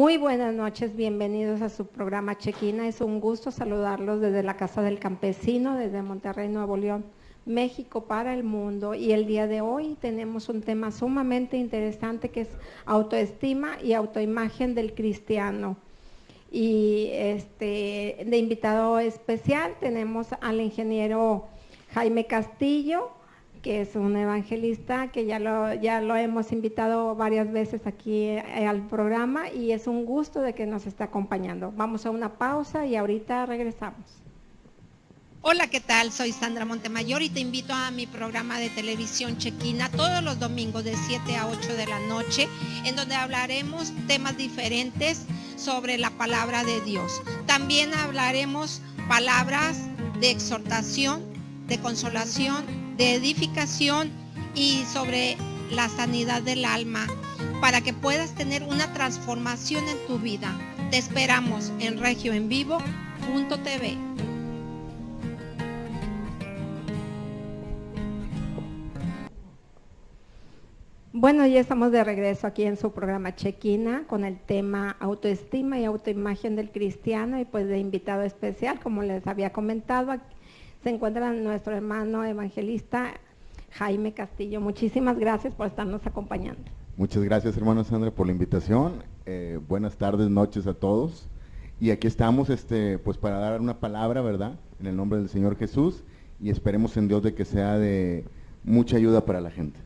Muy buenas noches, bienvenidos a su programa Chequina. Es un gusto saludarlos desde la Casa del Campesino, desde Monterrey, Nuevo León, México para el mundo. Y el día de hoy tenemos un tema sumamente interesante que es autoestima y autoimagen del cristiano. Y de invitado especial tenemos al ingeniero Jaime Castillo, que es un evangelista que ya lo hemos invitado varias veces aquí al programa y es un gusto de que nos esté acompañando. Vamos a una pausa y ahorita regresamos. Hola, ¿qué tal? Soy Sandra Montemayor y te invito a mi programa de televisión Chequina todos los domingos de 7 a 8 de la noche, en donde hablaremos temas diferentes sobre la palabra de Dios. También hablaremos palabras de exhortación, de consolación, de edificación y sobre la sanidad del alma, para que puedas tener una transformación en tu vida. Te esperamos en regioenvivo.tv. Bueno, ya estamos de regreso aquí en su programa Chequina con el tema autoestima y autoimagen del cristiano y pues de invitado especial, como les había comentado, se encuentra nuestro hermano evangelista Jaime Castillo. Muchísimas gracias por estarnos acompañando. Muchas gracias, hermana Sandra, por la invitación. Buenas tardes, noches a todos. Y aquí estamos pues para dar una palabra, ¿verdad? En el nombre del Señor Jesús y esperemos en Dios de que sea de mucha ayuda para la gente.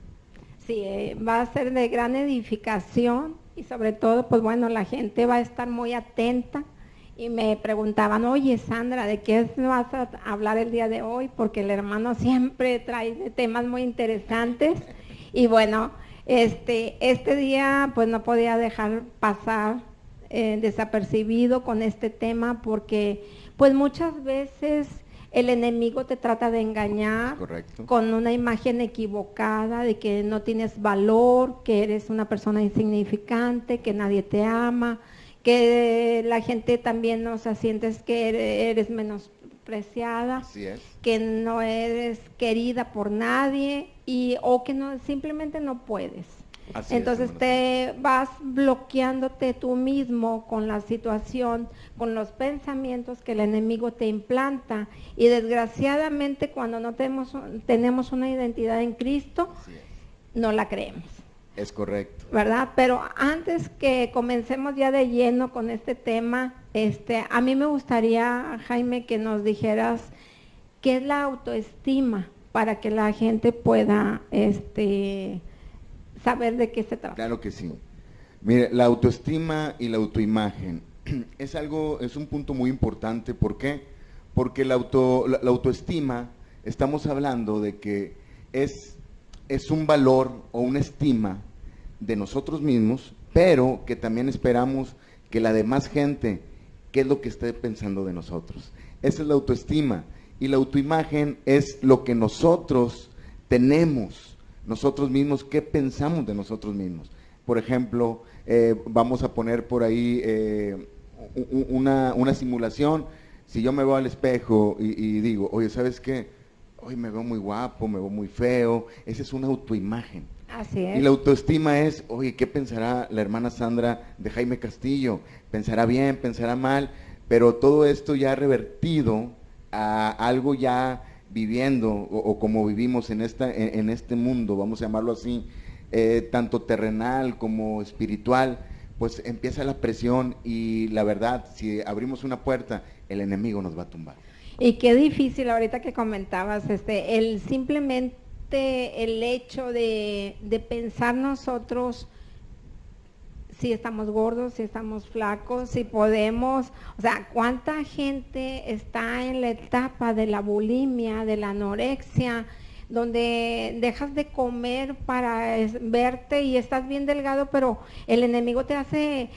Sí, va a ser de gran edificación y sobre todo, pues bueno, la gente va a estar muy atenta. Y me preguntaban, oye Sandra, ¿de qué vas a hablar el día de hoy? Porque el hermano siempre trae temas muy interesantes. Y bueno, este día pues no podía dejar pasar desapercibido con este tema porque pues muchas veces el enemigo te trata de engañar. Correcto. Con una imagen equivocada de que no tienes valor, que eres una persona insignificante, que nadie te ama, que la gente también, o sea, sientes que eres menospreciada, Así es. que no eres querida por nadie o que no simplemente no puedes. Así Entonces es, te vas bloqueándote tú mismo con la situación, con los pensamientos que el enemigo te implanta y desgraciadamente cuando no tenemos una identidad en Cristo, no la creemos. Es correcto. ¿Verdad? Pero antes que comencemos ya de lleno con este tema, a mí me gustaría, Jaime, que nos dijeras qué es la autoestima para que la gente pueda saber de qué se trata. Claro que sí. Mire, la autoestima y la autoimagen es un punto muy importante. ¿Por qué? Porque la autoestima, estamos hablando de que es un valor o una estima de nosotros mismos, pero que también esperamos que la demás gente, qué es lo que esté pensando de nosotros. Esa es la autoestima. Y la autoimagen es lo que nosotros tenemos, nosotros mismos, qué pensamos de nosotros mismos. Por ejemplo, vamos a poner por ahí una simulación. Si yo me veo al espejo y digo, oye, ¿sabes qué? Hoy me veo muy guapo, me veo muy feo. Esa es una autoimagen. Así es. Y la autoestima es, oye, ¿qué pensará la hermana Sandra de Jaime Castillo? ¿Pensará bien, pensará mal? Pero todo esto ya revertido a algo ya viviendo o como vivimos en este mundo, vamos a llamarlo así, tanto terrenal como espiritual, pues empieza la presión y la verdad, si abrimos una puerta, el enemigo nos va a tumbar. Y qué difícil ahorita que comentabas, el simplemente el hecho de pensar nosotros si estamos gordos, si estamos flacos, si podemos, o sea, cuánta gente está en la etapa de la bulimia, de la anorexia, donde dejas de comer para verte y estás bien delgado, pero el enemigo te hace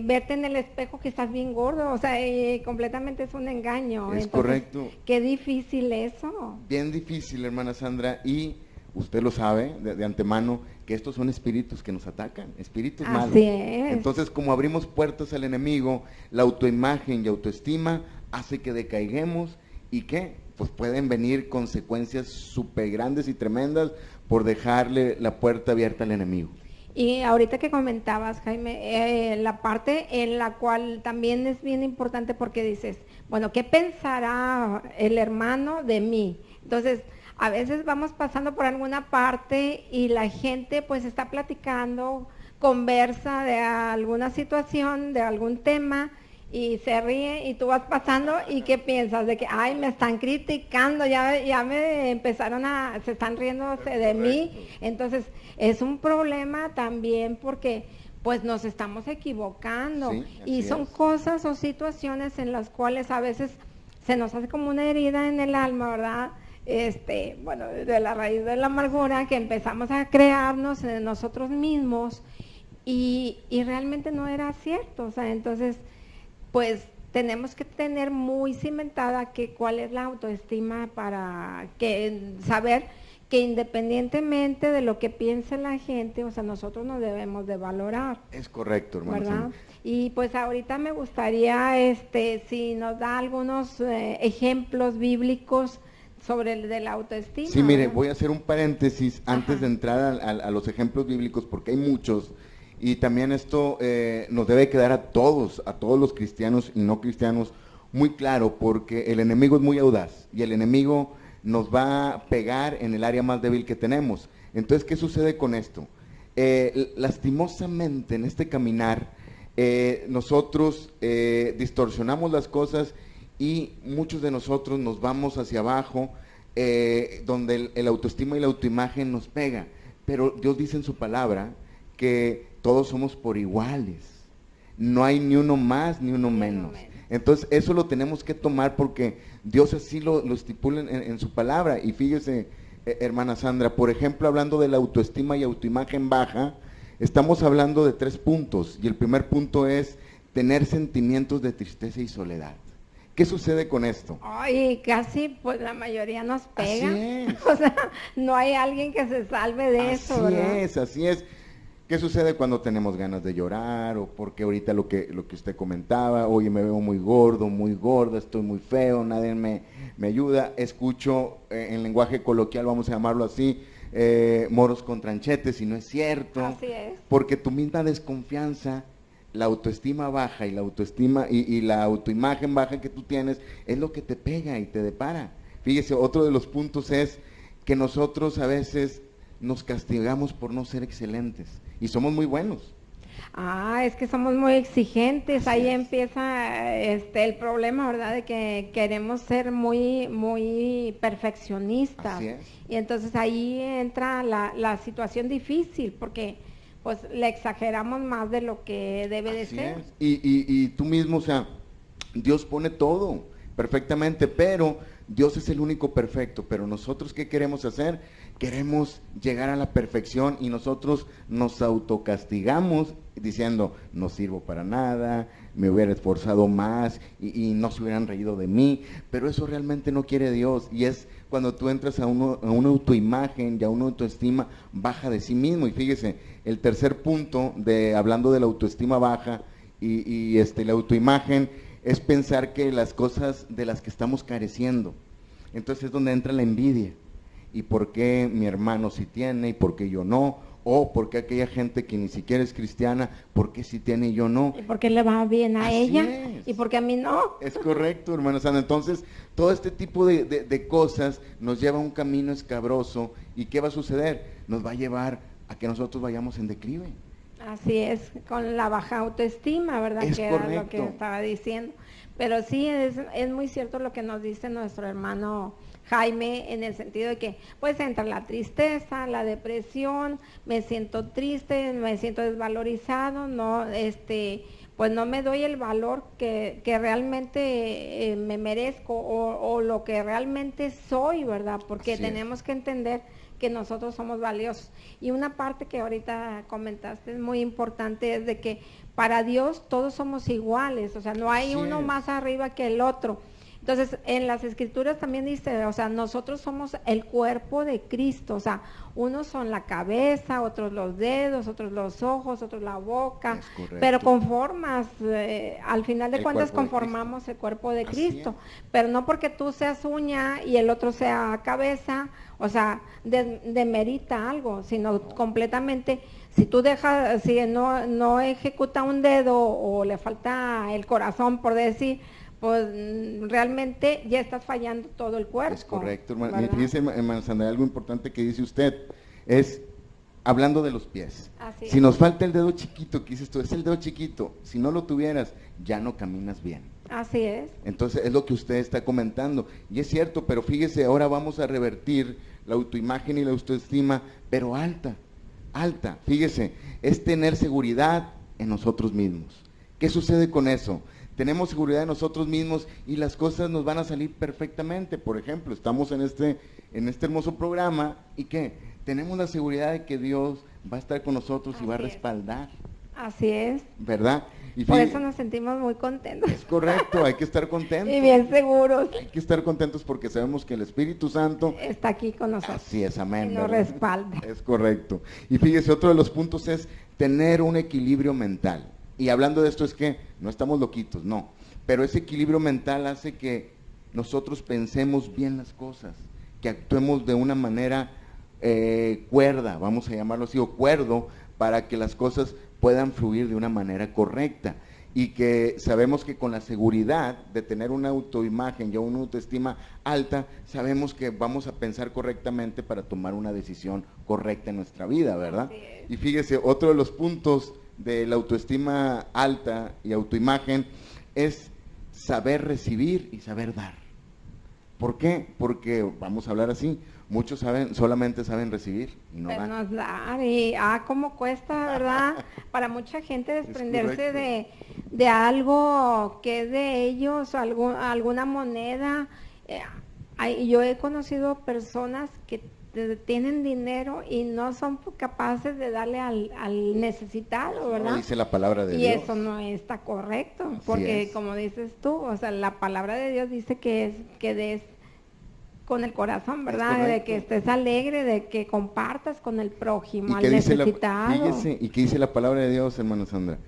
verte en el espejo que estás bien gordo, o sea, completamente es un engaño. Es Entonces, correcto. Qué difícil eso. Bien difícil, hermana Sandra, y usted lo sabe de antemano, que estos son espíritus que nos atacan, espíritus malos. Así es. Entonces, como abrimos puertas al enemigo, la autoimagen y autoestima hace que decaiguemos y que pues pueden venir consecuencias súper grandes y tremendas por dejarle la puerta abierta al enemigo. Y ahorita que comentabas, Jaime, la parte en la cual también es bien importante porque dices, bueno, ¿qué pensará el hermano de mí? Entonces, a veces vamos pasando por alguna parte y la gente pues está platicando, conversa de alguna situación, de algún tema, y se ríe y tú vas pasando y ¿qué piensas? De que, ay, me están criticando, ya me empezaron se están riéndose de mí. Entonces, es un problema también porque pues nos estamos equivocando, Sí, y así son es. cosas o situaciones en las cuales a veces se nos hace como una herida en el alma, ¿verdad? Bueno, de la raíz de la amargura que empezamos a crearnos en nosotros mismos y realmente no era cierto, o sea, entonces pues tenemos que tener muy cimentada cuál es la autoestima para saber que independientemente de lo que piense la gente, o sea, nosotros nos debemos de valorar. Es correcto, hermano. ¿Verdad? Y pues ahorita me gustaría, si nos da algunos ejemplos bíblicos sobre el de la autoestima. Sí, mire, ¿verdad? voy a hacer un paréntesis antes de entrar a los ejemplos bíblicos, porque hay muchos, y también esto nos debe quedar a todos los cristianos y no cristianos, muy claro, porque el enemigo es muy audaz, y el enemigo nos va a pegar en el área más débil que tenemos. Entonces, ¿qué sucede con esto? Lastimosamente, en este caminar, nosotros distorsionamos las cosas y muchos de nosotros nos vamos hacia abajo, donde el autoestima y la autoimagen nos pega. Pero Dios dice en su palabra que todos somos por iguales. No hay ni uno más ni uno menos. Entonces eso lo tenemos que tomar porque Dios así lo estipula en su palabra. Y fíjese, hermana Sandra, por ejemplo, hablando de la autoestima y autoimagen baja, estamos hablando de 3 puntos. Y el primer punto es tener sentimientos de tristeza y soledad. ¿Qué sucede con esto? Ay, casi pues la mayoría nos pega. Así es. O sea, no hay alguien que se salve de eso, ¿verdad? Así es. ¿Qué sucede cuando tenemos ganas de llorar? O porque ahorita lo que usted comentaba, oye, me veo muy gordo, muy gorda, estoy muy feo, nadie me ayuda. Escucho en lenguaje coloquial, vamos a llamarlo así, moros con tranchetes, y no es cierto. Así es. Porque tu misma desconfianza, la autoestima baja y la autoestima y la autoimagen baja que tú tienes, es lo que te pega y te depara. Fíjese, otro de los puntos es que nosotros a veces nos castigamos por no ser excelentes y somos muy buenos. Es que somos muy exigentes. Así Ahí es. empieza el problema, ¿verdad? De que queremos ser muy, muy perfeccionistas. Así es. Y entonces ahí entra la situación difícil, porque pues le exageramos más de lo que debe de Así ser. es. Y tú mismo, o sea, Dios pone todo perfectamente, pero Dios es el único perfecto. Pero nosotros, ¿qué queremos hacer? Queremos llegar a la perfección y nosotros nos autocastigamos diciendo, no sirvo para nada, me hubiera esforzado más y no se hubieran reído de mí. Pero eso realmente no quiere Dios, y es cuando tú entras a una autoimagen y a una autoestima baja de sí mismo. Y fíjese, el tercer punto, hablando de la autoestima baja y la autoimagen, es pensar que las cosas de las que estamos careciendo. Entonces es donde entra la envidia. ¿Y por qué mi hermano sí tiene y por qué yo no? O por qué aquella gente que ni siquiera es cristiana, ¿por qué sí tiene y yo no? ¿Y por qué le va bien a Así ella? es. ¿Y por qué a mí no? Es correcto, hermana Sandra. Entonces, todo este tipo de cosas nos lleva a un camino escabroso. ¿Y qué va a suceder? Nos va a llevar a que nosotros vayamos en declive. Así es, con la baja autoestima, ¿verdad? Es que era lo que correcto. estaba diciendo. Pero sí, es muy cierto lo que nos dice nuestro hermano Jaime, en el sentido de que pues entra la tristeza, la depresión, me siento triste, me siento desvalorizado, no, pues no me doy el valor que realmente me merezco o lo que realmente soy, ¿verdad? Porque Así es. tenemos que entender que nosotros somos valiosos. Y una parte que ahorita comentaste es muy importante, es de que para Dios todos somos iguales, o sea, no hay Así uno es. más arriba que el otro. Entonces, en las escrituras también dice, o sea, nosotros somos el cuerpo de Cristo, o sea, unos son la cabeza, otros los dedos, otros los ojos, otros la boca, Es correcto. pero conformas, al final de El cuentas cuerpo de conformamos el cuerpo de Así Cristo, es. pero no porque tú seas uña y el otro sea cabeza, o sea, demerita algo, sino completamente si tú dejas, si no ejecuta un dedo o le falta el corazón, por decir, pues realmente ya estás fallando todo el cuerpo. Es correcto, hermano. ¿verdad? Fíjese, hermano Sandra, algo importante que dice usted, es hablando de los pies. Así Si es. nos falta el dedo chiquito, que dices tú, es el dedo chiquito, si no lo tuvieras, ya no caminas bien. Así es. Entonces es lo que usted está comentando, y es cierto, pero fíjese, ahora vamos a revertir la autoimagen y la autoestima, pero alta, fíjese, es tener seguridad en nosotros mismos. ¿Qué sucede con eso? Tenemos seguridad en nosotros mismos y las cosas nos van a salir perfectamente. Por ejemplo, estamos en este hermoso programa, ¿y qué? Tenemos la seguridad de que Dios va a estar con nosotros y va a Así es. respaldar, Así es. ¿verdad? Y Por fíjese, eso nos sentimos muy contentos es correcto, hay que estar contentos. y bien seguros. Hay que estar contentos porque sabemos que el Espíritu Santo, Está aquí con nosotros. así es, amén. Y nos ¿verdad? respalda. Es correcto. Y fíjese, otro de los puntos es tener un equilibrio mental. Y hablando de esto es que no estamos loquitos, no. Pero ese equilibrio mental hace que nosotros pensemos bien las cosas, que actuemos de una manera cuerda, vamos a llamarlo así, o cuerdo, para que las cosas puedan fluir de una manera correcta. Y que sabemos que con la seguridad de tener una autoimagen y una autoestima alta, sabemos que vamos a pensar correctamente para tomar una decisión correcta en nuestra vida, ¿verdad? Así es. Y fíjese, otro de los puntos de la autoestima alta y autoimagen es saber recibir y saber dar. ¿Por qué? Porque, vamos a hablar así, muchos solamente saben recibir y no Pero dan. nos dar y cómo cuesta, ¿verdad? Para mucha gente desprenderse de algo que es de ellos, alguna moneda. Yo he conocido personas que tienen dinero y no son capaces de darle al necesitado, ¿verdad? Como dice la palabra de y Dios. eso no está correcto, Así porque es. como dices tú, o sea, la palabra de Dios dice que des con el corazón, ¿verdad? De correcto. que estés alegre, de que compartas con el prójimo, ¿Y al qué dice necesitado. fíjese, ¿y qué dice la palabra de Dios, hermana Sandra?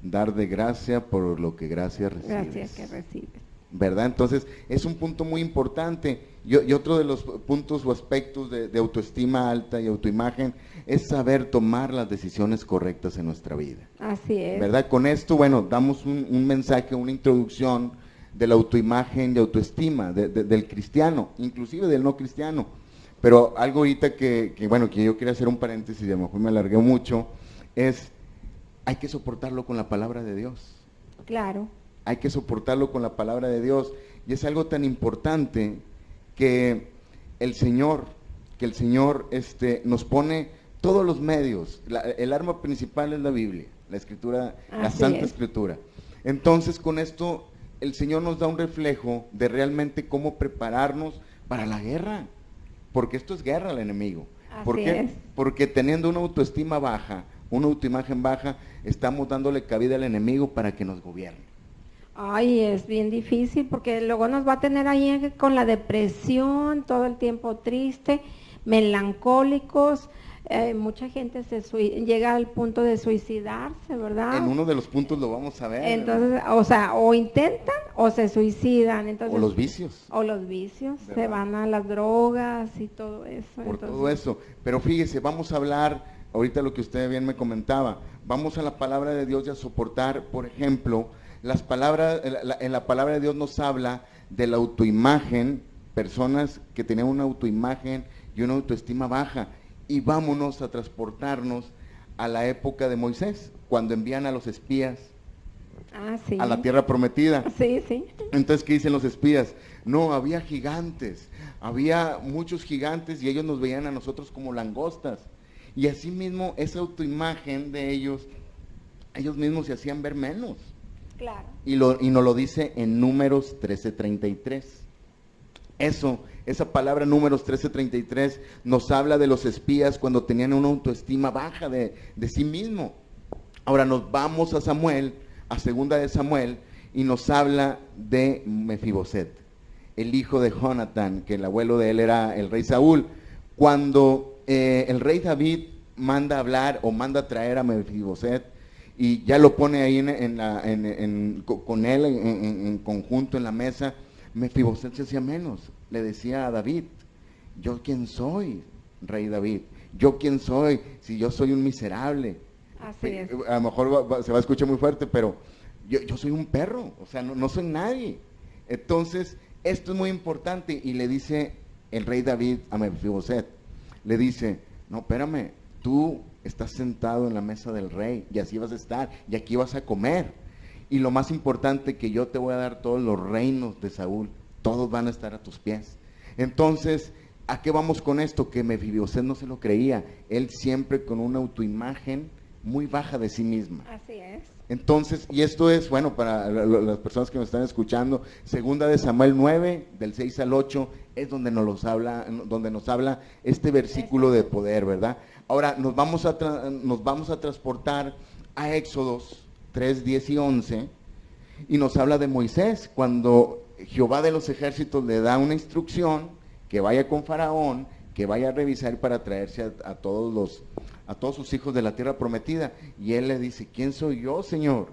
Dar de gracia por lo que gracia recibes. Gracias que recibes. ¿Verdad? Entonces, es un punto muy importante. Y otro de los puntos o aspectos de autoestima alta y autoimagen es saber tomar las decisiones correctas en nuestra vida. Así es. ¿Verdad? Con esto, bueno, damos un mensaje, una introducción de la autoimagen y autoestima del cristiano, inclusive del no cristiano. Pero algo ahorita que yo quería hacer un paréntesis y a lo mejor me alargué mucho, es hay que soportarlo con la palabra de Dios. Claro. Hay que soportarlo con la palabra de Dios. Y es algo tan importante que el Señor nos pone todos los medios. El arma principal es la Biblia, la Escritura, la Así Santa es. Escritura. Entonces, con esto, el Señor nos da un reflejo de realmente cómo prepararnos para la guerra. Porque esto es guerra al enemigo. ¿Por Así qué? es. Porque teniendo una autoestima baja, una autoimagen baja, estamos dándole cabida al enemigo para que nos gobierne. Ay, es bien difícil porque luego nos va a tener ahí con la depresión, todo el tiempo triste, melancólicos. Mucha gente llega al punto de suicidarse, ¿verdad? En uno de los puntos lo vamos a ver. Entonces, o sea, o intentan o se suicidan. Entonces, o los vicios. O los vicios, ¿Verdad? se van a las drogas y todo eso. Por entonces, todo eso. Pero fíjese, vamos a hablar, ahorita lo que usted bien me comentaba, vamos a la palabra de Dios y a soportar, por ejemplo, las palabras, en la palabra de Dios nos habla de la autoimagen, personas que tenían una autoimagen y una autoestima baja. Y vámonos a transportarnos a la época de Moisés, cuando envían a los espías sí. a la tierra prometida. Sí, sí. Entonces, ¿qué dicen los espías? No, había gigantes, había muchos gigantes y ellos nos veían a nosotros como langostas. Y así mismo, esa autoimagen de ellos mismos se hacían ver menos. Claro. Y nos lo dice en Números 13:33. Esa palabra Números 13:33 nos habla de los espías cuando tenían una autoestima baja de sí mismo. Ahora nos vamos a Samuel, a segunda de Samuel, y nos habla de Mefiboset, el hijo de Jonatán, que el abuelo de él era el rey Saúl. Cuando el rey David manda a hablar o manda a traer a Mefiboset, y ya lo pone ahí con él en conjunto en la mesa, Mefiboset se hacía menos. Le decía a David, ¿yo quién soy, rey David? ¿Yo quién soy? Si yo soy un miserable. Así es. A lo mejor se va a escuchar muy fuerte, pero yo soy un perro, o sea, no soy nadie. Entonces, esto es muy importante, y le dice el rey David a Mefiboset, le dice, no, espérame, tú estás sentado en la mesa del rey, y así vas a estar, y aquí vas a comer, y lo más importante, que yo te voy a dar todos los reinos de Saúl, todos van a estar a tus pies. Entonces, ¿a qué vamos con esto? Que Mefiboset no se lo creía, él siempre con una autoimagen muy baja de sí misma. Así es. Entonces, y esto es, bueno, para las personas que nos están escuchando, segunda de Samuel 9, del 6 al 8, es donde nos habla este versículo de poder, ¿verdad? Ahora, nos vamos a transportar a Éxodos 3, 10 y 11, y nos habla de Moisés, cuando Jehová de los ejércitos le da una instrucción, que vaya con Faraón, que vaya a revisar para traerse a todos sus hijos de la tierra prometida, y él le dice, ¿quién soy yo, Señor?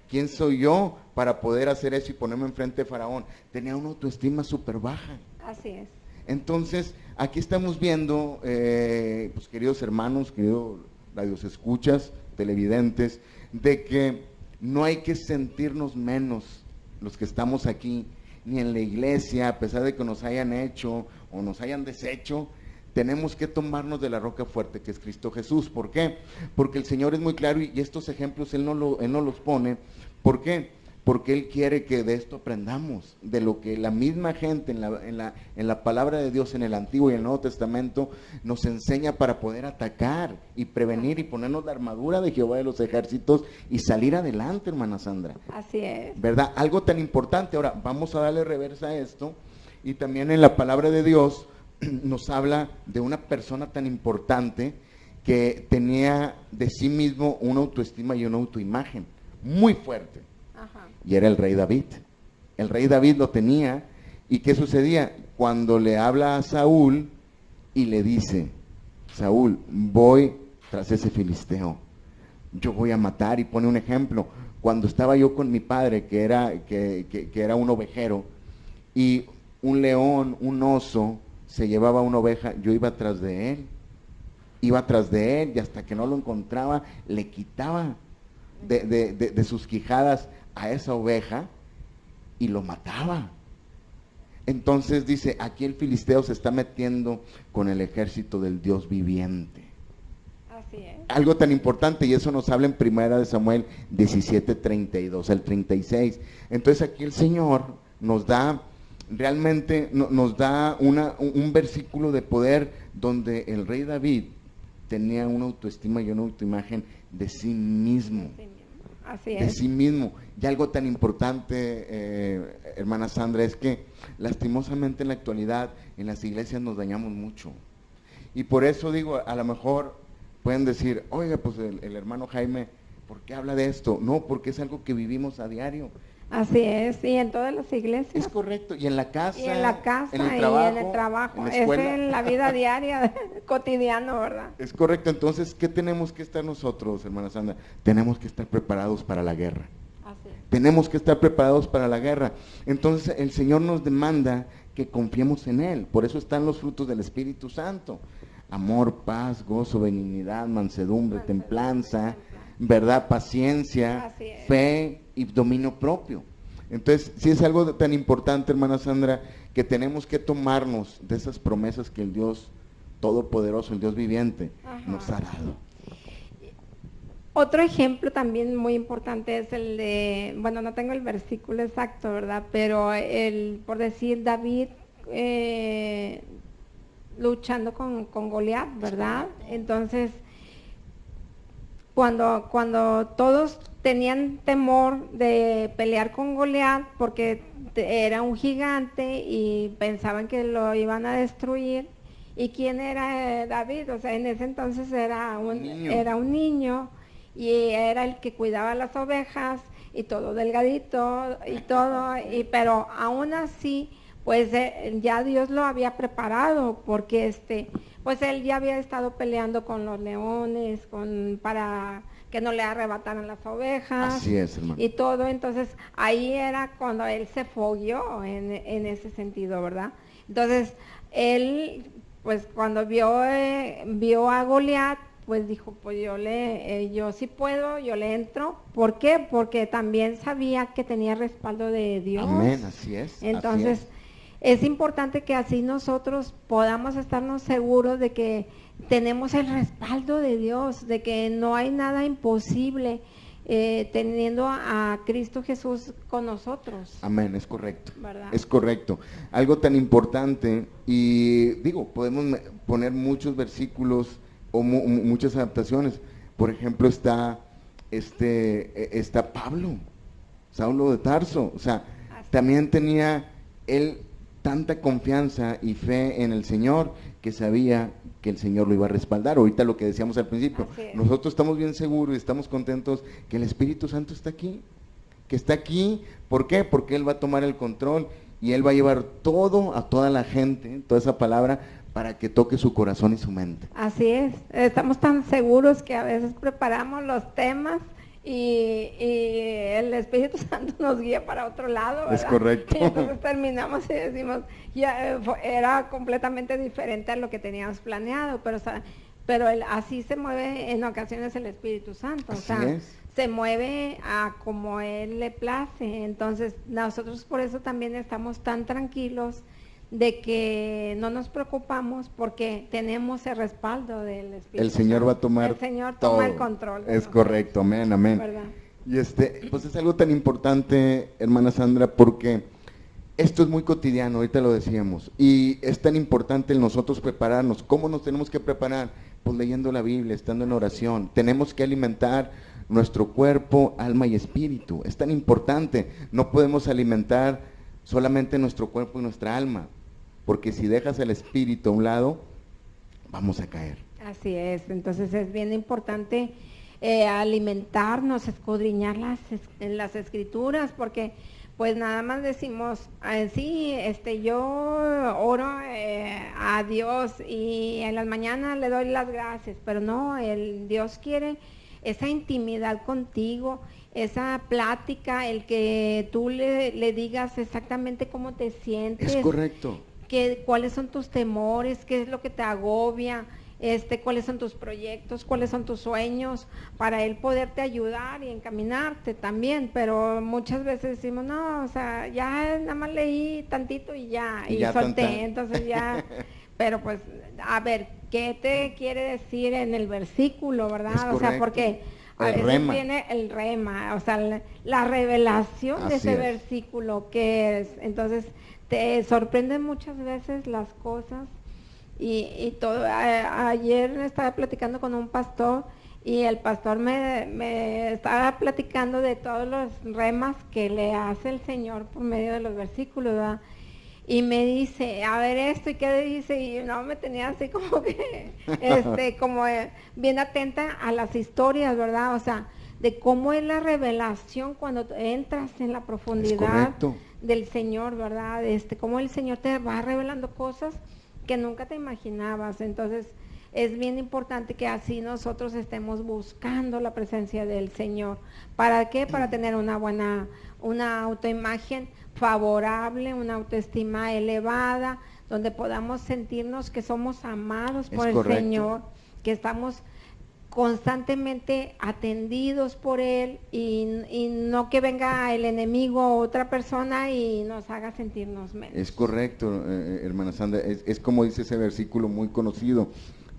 ¿Quién soy yo para poder hacer eso y ponerme enfrente de Faraón? Tenía una autoestima súper baja. Así es. Entonces, aquí estamos viendo, pues queridos hermanos, queridos radiosescuchas, televidentes, de que no hay que sentirnos menos los que estamos aquí, ni en la iglesia, a pesar de que nos hayan hecho o nos hayan deshecho. Tenemos que tomarnos de la roca fuerte que es Cristo Jesús. ¿Por qué? Porque el Señor es muy claro, y estos ejemplos Él no los pone. ¿Por qué? Porque Él quiere que de esto aprendamos, de lo que la misma gente en la palabra de Dios en el Antiguo y el Nuevo Testamento nos enseña para poder atacar y prevenir y ponernos la armadura de Jehová de los ejércitos y salir adelante, hermana Sandra. Así es. ¿Verdad? Algo tan importante. Ahora, vamos a darle reversa a esto, y también en la palabra de Dios nos habla de una persona tan importante que tenía de sí mismo una autoestima y una autoimagen muy fuerte. Ajá. Y era el rey David. El rey David lo tenía. ¿Y qué sucedía? Cuando le habla a Saúl y le dice, Saúl, voy tras ese filisteo, yo voy a matar, y pone un ejemplo, cuando estaba yo con mi padre, que era un ovejero, y un león, un oso, se llevaba una oveja, yo iba atrás de él, y hasta que no lo encontraba, le quitaba de sus quijadas a esa oveja, y lo mataba. Entonces dice, aquí el filisteo se está metiendo con el ejército del Dios viviente. Así es. Algo tan importante, y eso nos habla en primera de Samuel 17, 32 al 36. Entonces aquí el Señor nos da realmente nos da un versículo de poder donde el rey David tenía una autoestima y una autoimagen de sí mismo. Así es. De sí mismo. Y algo tan importante, hermana Sandra, es que lastimosamente en la actualidad en las iglesias nos dañamos mucho. Y por eso digo, a lo mejor pueden decir, oiga, pues el hermano Jaime, ¿por qué habla de esto? No, porque es algo que vivimos a diario. Así es, y en todas las iglesias. Es correcto, y en la casa, y en la casa, en el trabajo, en la escuela. Es en la vida diaria, cotidiano, ¿verdad? Es correcto. Entonces, ¿qué tenemos que estar nosotros, hermana Sandra? Tenemos que estar preparados para la guerra. Así es. Tenemos que estar preparados para la guerra. Entonces, el Señor nos demanda que confiemos en Él. Por eso están los frutos del Espíritu Santo. Amor, paz, gozo, benignidad, mansedumbre, templanza, verdad, paciencia, fe y dominio propio. Entonces, sí es algo tan importante, hermana Sandra, que tenemos que tomarnos de esas promesas que el Dios Todopoderoso, el Dios viviente, nos ha dado. Otro ejemplo también muy importante es el de, bueno, no tengo el versículo exacto, ¿verdad? Pero por decir, David luchando con Goliat, ¿verdad? Entonces, cuando todos tenían temor de pelear con Goliat porque era un gigante y pensaban que lo iban a destruir. ¿Y quién era David? O sea, en ese entonces era un niño y era el que cuidaba las ovejas y todo delgadito y todo, pero aún así, pues ya Dios lo había preparado porque pues él ya había estado peleando con los leones, para que no le arrebataran las ovejas. Así es, hermano. Y todo, entonces ahí era cuando él se fogueó en ese sentido, ¿verdad? Entonces, él pues cuando vio a Goliat, pues dijo, pues yo sí puedo, yo le entro. ¿Por qué? Porque también sabía que tenía respaldo de Dios. Amén, así es. Entonces, es importante que así nosotros podamos estarnos seguros de que tenemos el respaldo de Dios, de que no hay nada imposible teniendo a Cristo Jesús con nosotros. Amén, es correcto. ¿Verdad? Es correcto. Algo tan importante, y digo, podemos poner muchos versículos o muchas adaptaciones. Por ejemplo, está Pablo, Saulo de Tarso. O sea, también tenía él tanta confianza y fe en el Señor que sabía que el Señor lo iba a respaldar. Ahorita lo que decíamos al principio, nosotros estamos bien seguros y estamos contentos que el Espíritu Santo está aquí, ¿por qué? Porque Él va a tomar el control y Él va a llevar todo a toda la gente, toda esa palabra, para que toque su corazón y su mente. Así es, estamos tan seguros que a veces preparamos los temas y el Espíritu Santo nos guía para otro lado, ¿verdad? Es correcto. Y entonces terminamos y decimos, ya era completamente diferente a lo que teníamos planeado, pero así se mueve en ocasiones el Espíritu Santo, Así o sea, es. se mueve a como Él le place. Entonces nosotros por eso también estamos tan tranquilos de que no nos preocupamos porque tenemos el respaldo del Espíritu El Señor Santo. va a tomar el Señor todo. toma el control. Es correcto, amén, amén. ¿Verdad? Y pues es algo tan importante, hermana Sandra, porque esto es muy cotidiano, ahorita lo decíamos, y es tan importante el nosotros prepararnos. ¿Cómo nos tenemos que preparar? Pues leyendo la Biblia, estando en oración. Tenemos que alimentar nuestro cuerpo, alma y espíritu. Es tan importante. No podemos alimentar solamente nuestro cuerpo y nuestra alma, porque si dejas el espíritu a un lado, vamos a caer. Así es, entonces es bien importante alimentarnos, escudriñar las escrituras, porque pues nada más decimos, sí, yo oro a Dios y en las mañanas le doy las gracias, pero no, Dios quiere esa intimidad contigo, esa plática, el que tú le digas exactamente cómo te sientes. Es correcto. Cuáles son tus temores, qué es lo que te agobia, cuáles son tus proyectos, cuáles son tus sueños, para Él poderte ayudar y encaminarte también. Pero muchas veces decimos, no, o sea, ya nada más leí tantito y ya solté, entonces ya, pero pues, a ver, ¿qué te quiere decir en el versículo, verdad? O sea, porque a veces viene el rema, o sea, la revelación Así de ese es. versículo que es, entonces te sorprenden muchas veces las cosas y todo. Ayer estaba platicando con un pastor y el pastor me estaba platicando de todos los remas que le hace el Señor por medio de los versículos, ¿verdad? Y me dice, a ver esto, ¿y qué dice? Y no, me tenía así como que, como bien atenta a las historias, ¿verdad? O sea, de cómo es la revelación cuando entras en la profundidad del Señor, ¿verdad? Cómo el Señor te va revelando cosas que nunca te imaginabas. Entonces, es bien importante que así nosotros estemos buscando la presencia del Señor. ¿Para qué? Para tener una autoimagen favorable, una autoestima elevada, donde podamos sentirnos que somos amados por el Señor, que estamos constantemente atendidos por Él y no que venga el enemigo o otra persona y nos haga sentirnos menos. Es correcto, hermana Sandra, es como dice ese versículo muy conocido,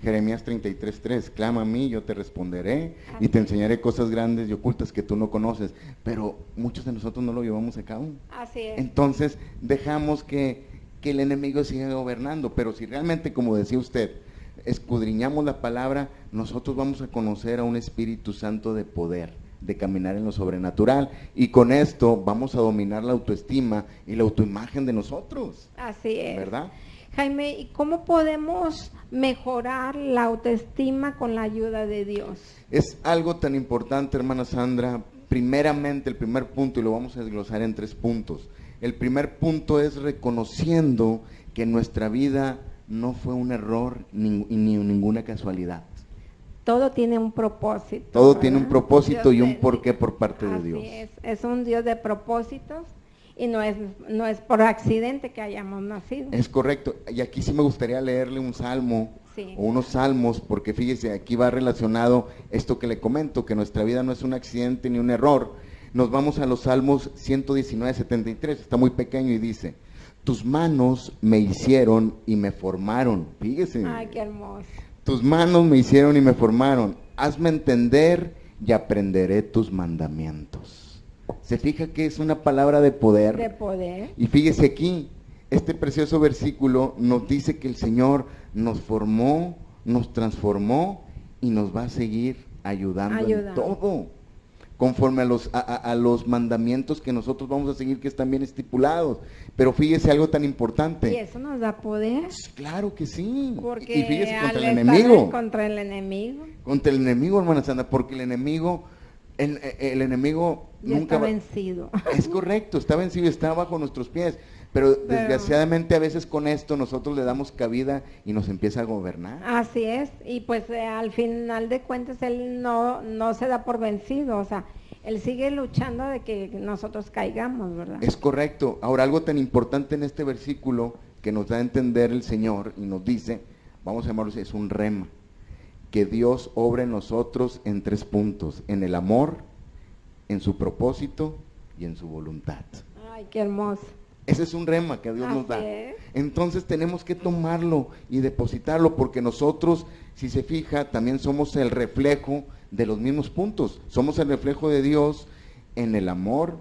Jeremías 33:3, clama a mí, yo te responderé y te enseñaré cosas grandes y ocultas que tú no conoces, pero muchos de nosotros no lo llevamos a cabo. Así es. Entonces dejamos que el enemigo siga gobernando, pero si realmente, como decía usted, escudriñamos la palabra, nosotros vamos a conocer a un Espíritu Santo de poder, de caminar en lo sobrenatural, y con esto vamos a dominar la autoestima y la autoimagen de nosotros. Así es. ¿Verdad? Jaime, ¿y cómo podemos mejorar la autoestima con la ayuda de Dios? Es algo tan importante, hermana Sandra. Primeramente, el primer punto, y lo vamos a desglosar en 3 puntos. El primer punto es reconociendo que nuestra vida no fue un error ni ninguna casualidad. Todo tiene un propósito. Todo ¿verdad? tiene un propósito Dios y un porqué por parte de Dios. Es un Dios de propósitos y no es por accidente que hayamos nacido. Es correcto. Y aquí sí me gustaría leerle un salmo, Sí. o unos salmos, porque fíjese, aquí va relacionado esto que le comento, que nuestra vida no es un accidente ni un error. Nos vamos a los Salmos 119, 73, está muy pequeño y dice: tus manos me hicieron y me formaron. Fíjese. Ay, qué hermoso. Tus manos me hicieron y me formaron. Hazme entender y aprenderé tus mandamientos. ¿Se fija que es una palabra de poder? De poder. Y fíjese aquí, este precioso versículo nos dice que el Señor nos formó, nos transformó y nos va a seguir ayudando en todo, conforme a los mandamientos que nosotros vamos a seguir, que están bien estipulados. Pero fíjese algo tan importante. ¿Y eso nos da poder? Claro que sí. Porque y fíjese, contra el al enemigo. estar contra el enemigo. Contra el enemigo, hermana Sandra, porque el enemigo Ya nunca está va. vencido. Es correcto, está vencido, está bajo nuestros pies. Pero desgraciadamente a veces con esto nosotros le damos cabida y nos empieza a gobernar. Así es, y pues al final de cuentas él no se da por vencido, o sea, él sigue luchando de que nosotros caigamos, ¿verdad? Es correcto. Ahora, algo tan importante en este versículo que nos da a entender el Señor y nos dice, vamos a llamarlo, es un rema, que Dios obra en nosotros en 3 puntos: en el amor, en su propósito y en su voluntad. Ay, qué hermoso. Ese es un rema que Dios nos da. Así es. Entonces tenemos que tomarlo y depositarlo, porque nosotros, si se fija, también somos el reflejo de los mismos puntos. Somos el reflejo de Dios en el amor,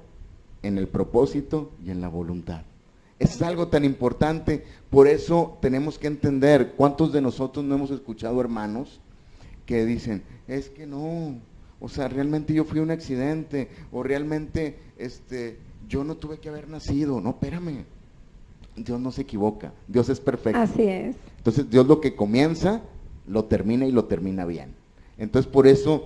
en el propósito y en la voluntad. Es algo tan importante, por eso tenemos que entender. ¿Cuántos de nosotros no hemos escuchado hermanos que dicen, es que no, o sea, realmente yo fui un accidente, o realmente yo no tuve que haber nacido? No, espérame, Dios no se equivoca, Dios es perfecto. Así es. Entonces Dios lo que comienza, lo termina y lo termina bien. Entonces por eso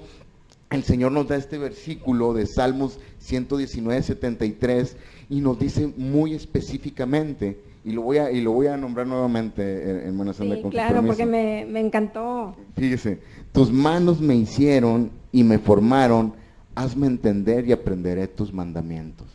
el Señor nos da este versículo de Salmos 119, 73 y nos dice muy específicamente, y lo voy a nombrar nuevamente, hermana Sandra, Sí, con su claro, permiso. porque me encantó. Fíjese, tus manos me hicieron y me formaron, hazme entender y aprenderé tus mandamientos.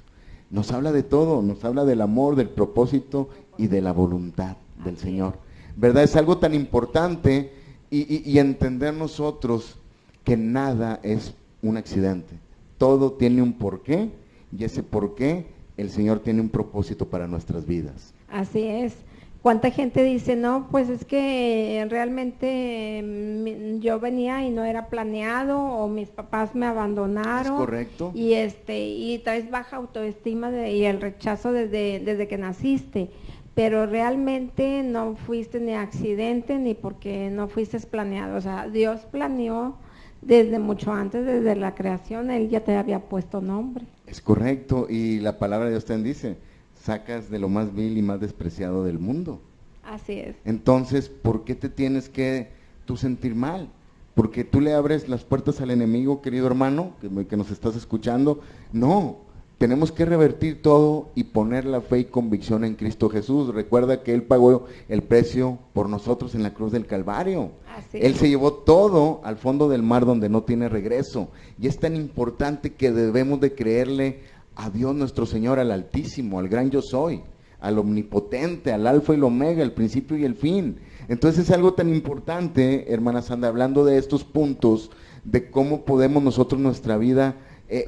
Nos habla de todo, nos habla del amor, del propósito y de la voluntad del Señor. ¿Verdad? Es algo tan importante y entender nosotros que nada es un accidente. Todo tiene un porqué y ese porqué el Señor tiene un propósito para nuestras vidas. Así es. ¿Cuánta gente dice, no, pues es que realmente yo venía y no era planeado, o mis papás me abandonaron? ¿Es correcto? Y traes baja autoestima y el rechazo desde que naciste, pero realmente no fuiste ni accidente ni porque no fuiste planeado. O sea, Dios planeó desde mucho antes, desde la creación, Él ya te había puesto nombre. Es correcto, y la palabra de Dios también dice, sacas de lo más vil y más despreciado del mundo. Así es. Entonces, ¿por qué te tienes que tú sentir mal? Porque tú le abres las puertas al enemigo, querido hermano, que nos estás escuchando. No, tenemos que revertir todo y poner la fe y convicción en Cristo Jesús. Recuerda que Él pagó el precio por nosotros en la cruz del Calvario. Así Él es. se llevó todo al fondo del mar donde no tiene regreso. Y es tan importante que debemos de creerle a Dios nuestro Señor, al Altísimo, al gran yo soy, al omnipotente, al alfa y el omega, el principio y el fin. Entonces es algo tan importante, hermana Sandra, hablando de estos puntos, de cómo podemos nosotros nuestra vida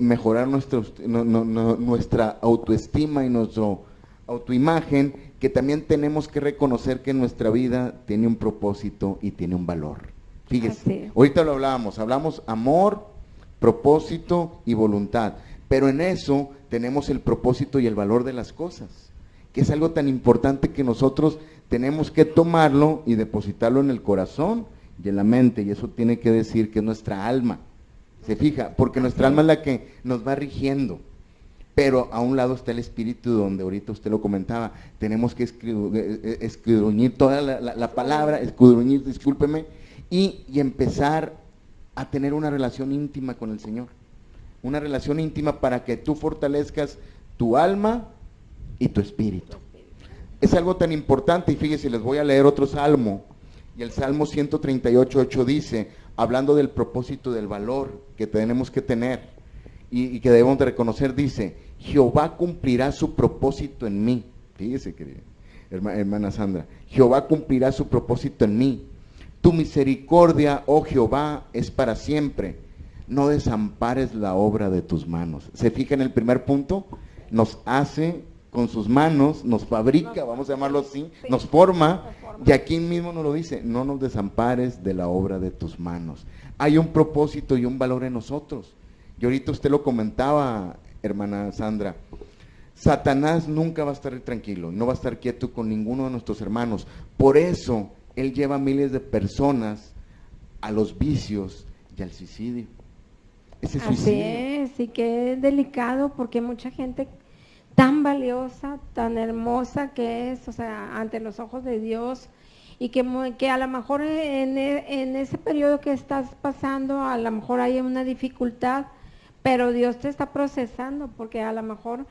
mejorar nuestra autoestima y nuestra autoimagen, que también tenemos que reconocer que nuestra vida tiene un propósito y tiene un valor. Fíjese, ahorita lo hablamos amor, propósito y voluntad, pero en eso tenemos el propósito y el valor de las cosas, que es algo tan importante que nosotros tenemos que tomarlo y depositarlo en el corazón y en la mente, y eso tiene que decir que es nuestra alma. Se fija, porque nuestra alma es la que nos va rigiendo, pero a un lado está el espíritu, donde ahorita usted lo comentaba, tenemos que escudriñar toda la palabra, escudriñar, discúlpeme, y empezar a tener una relación íntima con el Señor. Una relación íntima para que tú fortalezcas tu alma y tu espíritu. Es algo tan importante, y fíjese, les voy a leer otro salmo, y el Salmo 138:8 dice, hablando del propósito, del valor que tenemos que tener, y que debemos de reconocer, dice, Jehová cumplirá su propósito en mí. Fíjese, querida hermana Sandra, Jehová cumplirá su propósito en mí. Tu misericordia, oh Jehová, es para siempre. No desampares la obra de tus manos. ¿Se fija en el primer punto? Nos hace con sus manos, nos fabrica, vamos a llamarlo así, nos forma, y aquí mismo nos lo dice, no nos desampares de la obra de tus manos. Hay un propósito y un valor en nosotros. Y ahorita usted lo comentaba, hermana Sandra, Satanás nunca va a estar tranquilo, no va a estar quieto con ninguno de nuestros hermanos. Por eso, él lleva miles de personas a los vicios y al suicidio. Ese suicidio. Así es, y que es delicado porque mucha gente tan valiosa, tan hermosa que es, o sea, ante los ojos de Dios, y que a lo mejor en ese periodo que estás pasando, a lo mejor hay una dificultad, pero Dios te está procesando, porque a lo mejor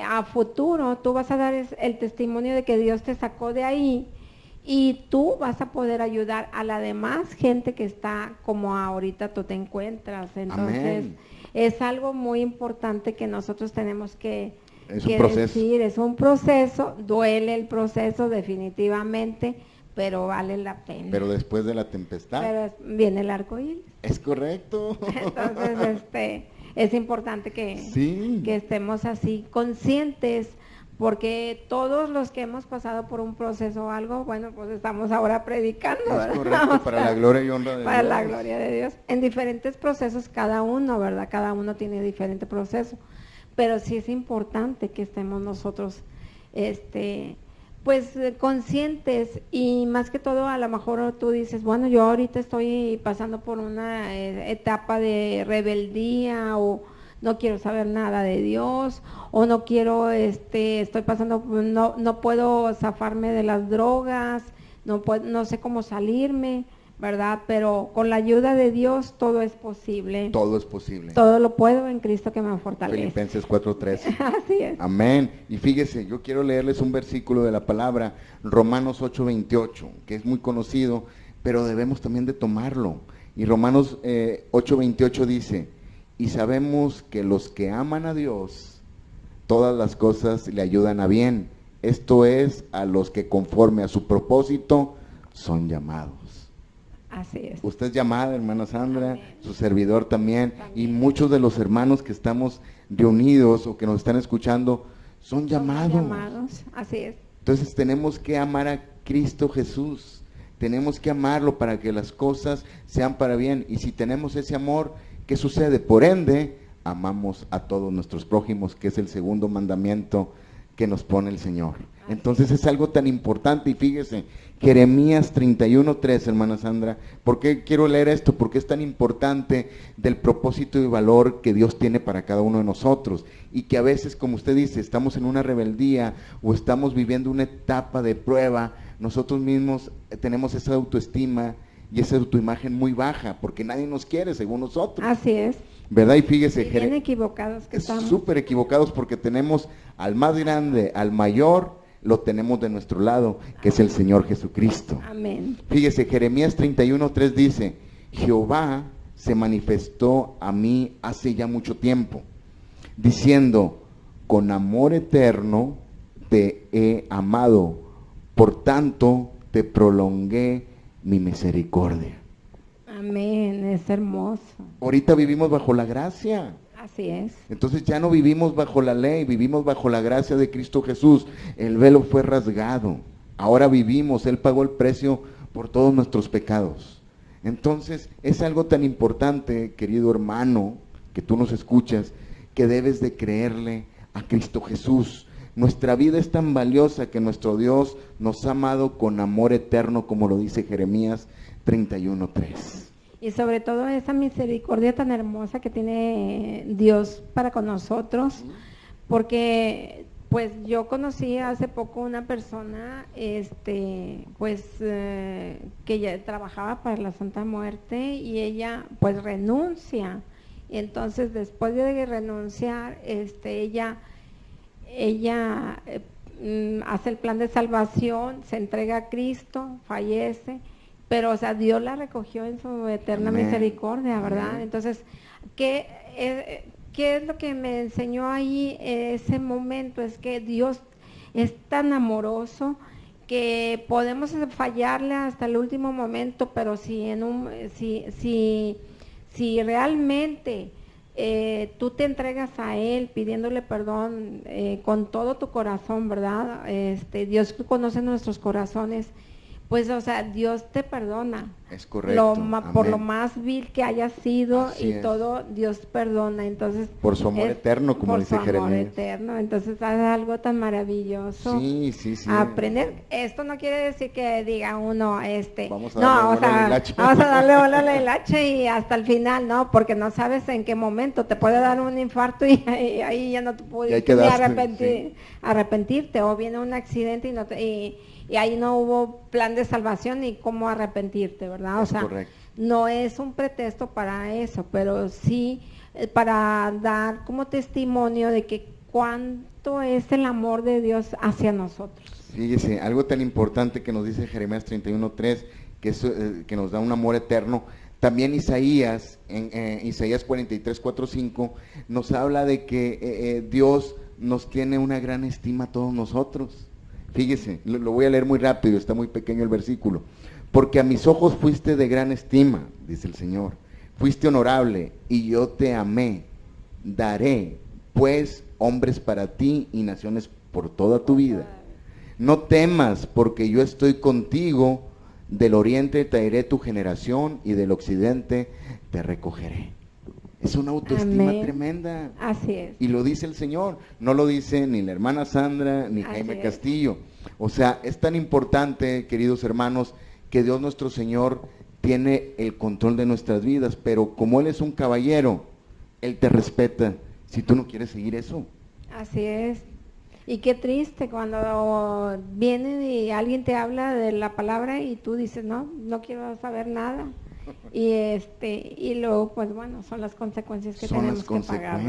a futuro tú vas a dar el testimonio de que Dios te sacó de ahí, y tú vas a poder ayudar a la demás gente que está como ahorita tú te encuentras. Entonces, amén, es algo muy importante que nosotros tenemos que decir. Es un proceso, duele el proceso definitivamente, pero vale la pena. Pero después de la tempestad. Pero viene el arco iris. Es correcto. Entonces, es importante sí, que estemos así conscientes, porque todos los que hemos pasado por un proceso o algo, bueno, pues estamos ahora predicando, ¿verdad? Es correcto, para la gloria y honra de para Dios. la gloria de Dios. En diferentes procesos cada uno, ¿verdad? Cada uno tiene diferente proceso, pero sí es importante que estemos nosotros, pues conscientes, y más que todo a lo mejor tú dices, bueno, yo ahorita estoy pasando por una etapa de rebeldía, o no quiero saber nada de Dios, o no quiero, estoy pasando, no puedo zafarme de las drogas, no sé cómo salirme, ¿verdad? Pero con la ayuda de Dios todo es posible. Todo es posible. Todo lo puedo en Cristo que me fortalece. Filipenses 4:13. Así es. Amén. Y fíjese, yo quiero leerles un versículo de la palabra, Romanos 8:28, que es muy conocido, pero debemos también de tomarlo. Y Romanos 8:28 dice, y sabemos que los que aman a Dios, todas las cosas le ayudan a bien. Esto es, a los que conforme a su propósito son llamados. Así es. Usted es llamada, hermana Sandra, amén, su servidor también, y muchos de los hermanos que estamos reunidos o que nos están escuchando son llamados. Así es. Entonces tenemos que amar a Cristo Jesús, tenemos que amarlo para que las cosas sean para bien, y si tenemos ese amor, ¿qué sucede? Por ende, amamos a todos nuestros prójimos, que es el segundo mandamiento que nos pone el Señor. Entonces es algo tan importante, y fíjese, Jeremías 31:3, hermana Sandra. ¿Por qué quiero leer esto? Porque es tan importante del propósito y valor que Dios tiene para cada uno de nosotros, y que a veces, como usted dice, estamos en una rebeldía o estamos viviendo una etapa de prueba, nosotros mismos tenemos esa autoestima y esa autoimagen muy baja, porque nadie nos quiere según nosotros. Así es. ¿Verdad? Y fíjese, bien equivocados que estamos. Súper equivocados, porque tenemos al más grande, al mayor, lo tenemos de nuestro lado, que es el Señor Jesucristo. Amén. Fíjese, Jeremías 31:3 dice, Jehová se manifestó a mí hace ya mucho tiempo, diciendo, con amor eterno te he amado, por tanto te prolongué mi misericordia. Amén, es hermoso. Ahorita vivimos bajo la gracia. Así es. Entonces ya no vivimos bajo la ley, vivimos bajo la gracia de Cristo Jesús. El velo fue rasgado. Ahora vivimos, Él pagó el precio por todos nuestros pecados. Entonces es algo tan importante, querido hermano, que tú nos escuchas, que debes de creerle a Cristo Jesús. Nuestra vida es tan valiosa que nuestro Dios nos ha amado con amor eterno, como lo dice Jeremías 31:3. Y sobre todo esa misericordia tan hermosa que tiene Dios para con nosotros, porque pues yo conocí hace poco una persona, que ya trabajaba para la Santa Muerte, y ella pues renuncia. Y entonces después de renunciar, ella hace el plan de salvación, se entrega a Cristo, fallece, pero, o sea, Dios la recogió en su eterna Amén. misericordia, ¿verdad? Amén. Entonces, ¿qué es lo que me enseñó ahí ese momento? Es que Dios es tan amoroso que podemos fallarle hasta el último momento, pero si realmente tú te entregas a Él pidiéndole perdón con todo tu corazón, ¿verdad? Dios conoce nuestros corazones, pues, o sea, Dios te perdona. Es correcto. Por lo Amén. más vil que haya sido Así y es. todo, Dios perdona. Entonces, Por su amor eterno, como dice por su amor Jeremías. eterno. Entonces, es algo tan maravilloso. Sí, sí, sí. Aprender. Esto no quiere decir que diga uno, Vamos a no, darle o bola al sea, hilache. vamos a darle bola al hilache y hasta el final, ¿no? Porque no sabes en qué momento te puede dar un infarto y ahí ya no te Y ahí pudiste ni quedaste, arrepentirte, o viene un accidente y ahí no hubo plan de salvación ni cómo arrepentirte, ¿verdad? O Es sea, correcto. no es un pretexto para eso, pero sí para dar como testimonio de que cuánto es el amor de Dios hacia nosotros. Fíjese, algo tan importante que nos dice Jeremías 31:3, que nos da un amor eterno. También Isaías, en Isaías 43:4-5, nos habla de que Dios nos tiene una gran estima a todos nosotros. Fíjese, lo voy a leer muy rápido, está muy pequeño el versículo. Porque a mis ojos fuiste de gran estima, dice el Señor. Fuiste honorable y yo te amé. Daré, pues, hombres para ti y naciones por toda tu vida. No temas, porque yo estoy contigo. Del oriente traeré tu generación y del occidente te recogeré. Es una autoestima Amén. tremenda. Así es. Y lo dice el Señor, no lo dice ni la hermana Sandra, ni Así Jaime es. Castillo. O sea, es tan importante, queridos hermanos, que Dios nuestro Señor tiene el control de nuestras vidas, pero como Él es un caballero, Él te respeta si tú no quieres seguir eso. Así es. Y qué triste cuando viene y alguien te habla de la palabra y tú dices, no quiero saber nada. Y luego, pues bueno, son las consecuencias que tenemos que pagar.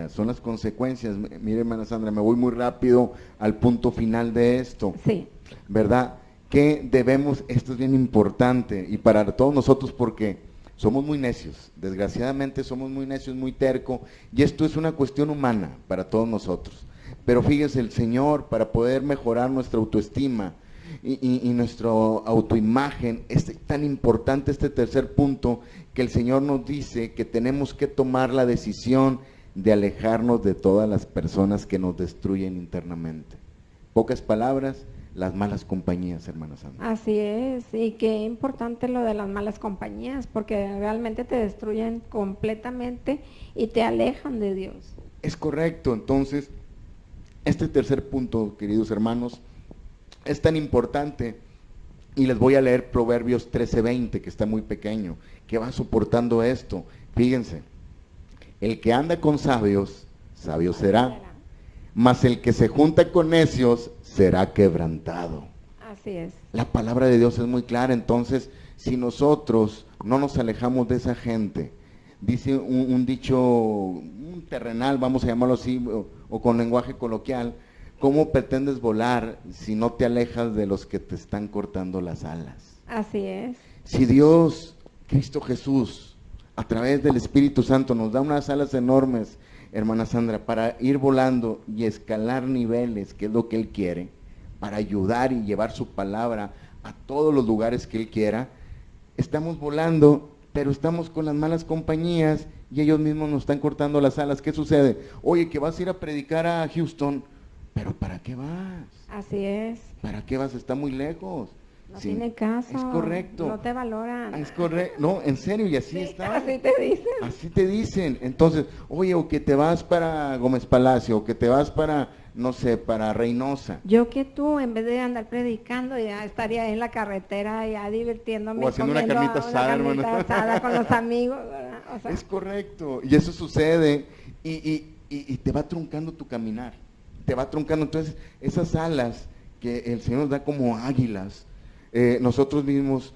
Son las consecuencias. Mire, hermana Sandra, me voy muy rápido al punto final de esto. Sí. ¿Verdad? Que debemos, esto es bien importante, y para todos nosotros, porque somos muy necios, desgraciadamente somos muy necios, muy tercos, y esto es una cuestión humana para todos nosotros. Pero fíjese, el Señor, para poder mejorar nuestra autoestima y nuestra autoimagen, es tan importante este tercer punto, que el Señor nos dice que tenemos que tomar la decisión de alejarnos de todas las personas que nos destruyen internamente. Pocas palabras, las malas compañías, hermana Sandra. Así es, y qué importante lo de las malas compañías, porque realmente te destruyen completamente y te alejan de Dios. Es correcto. Entonces, este tercer punto, queridos hermanos, es tan importante, y les voy a leer Proverbios 13:20, que está muy pequeño, que va soportando esto. Fíjense, el que anda con sabios, sabio será, mas el que se junta con necios será quebrantado. Así es. La palabra de Dios es muy clara. Entonces, si nosotros no nos alejamos de esa gente, dice un dicho, un terrenal, vamos a llamarlo así, o con lenguaje coloquial, ¿cómo pretendes volar si no te alejas de los que te están cortando las alas? Así es. Si Dios, Cristo Jesús, a través del Espíritu Santo nos da unas alas enormes, hermana Sandra, para ir volando y escalar niveles, que es lo que Él quiere, para ayudar y llevar su palabra a todos los lugares que Él quiera, estamos volando, pero estamos con las malas compañías y ellos mismos nos están cortando las alas. ¿Qué sucede? Oye, que vas a ir a predicar a Houston, pero ¿para qué vas? Así es. ¿Para qué vas? Está muy lejos. No Sí, tiene caso. es correcto. No te valoran. Es correcto. No, en serio, y así Sí, está. así te dicen. Así te dicen. Entonces, oye, o que te vas para Gómez Palacio, o que te vas para, no sé, para Reynosa. Yo que tú, en vez de andar predicando, ya estaría en la carretera, ya divirtiéndome. O haciendo una comiendo carnita asada, una carnita hermano. asada con los amigos, ¿verdad? O sea, Es correcto. Y eso sucede, y te va truncando tu caminar. Te va truncando. Entonces, esas alas que el Señor nos da como águilas, nosotros mismos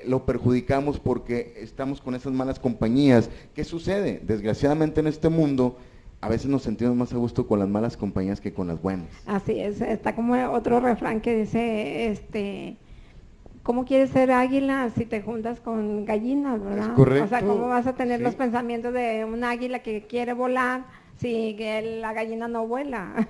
lo perjudicamos porque estamos con esas malas compañías. ¿Qué sucede? Desgraciadamente en este mundo, a veces nos sentimos más a gusto con las malas compañías que con las buenas. así es. Está como otro refrán que dice, ¿cómo quieres ser águila si te juntas con gallinas, verdad? Es correcto. O sea, ¿cómo vas a tener Sí. los pensamientos de un águila que quiere volar si que la gallina no vuela?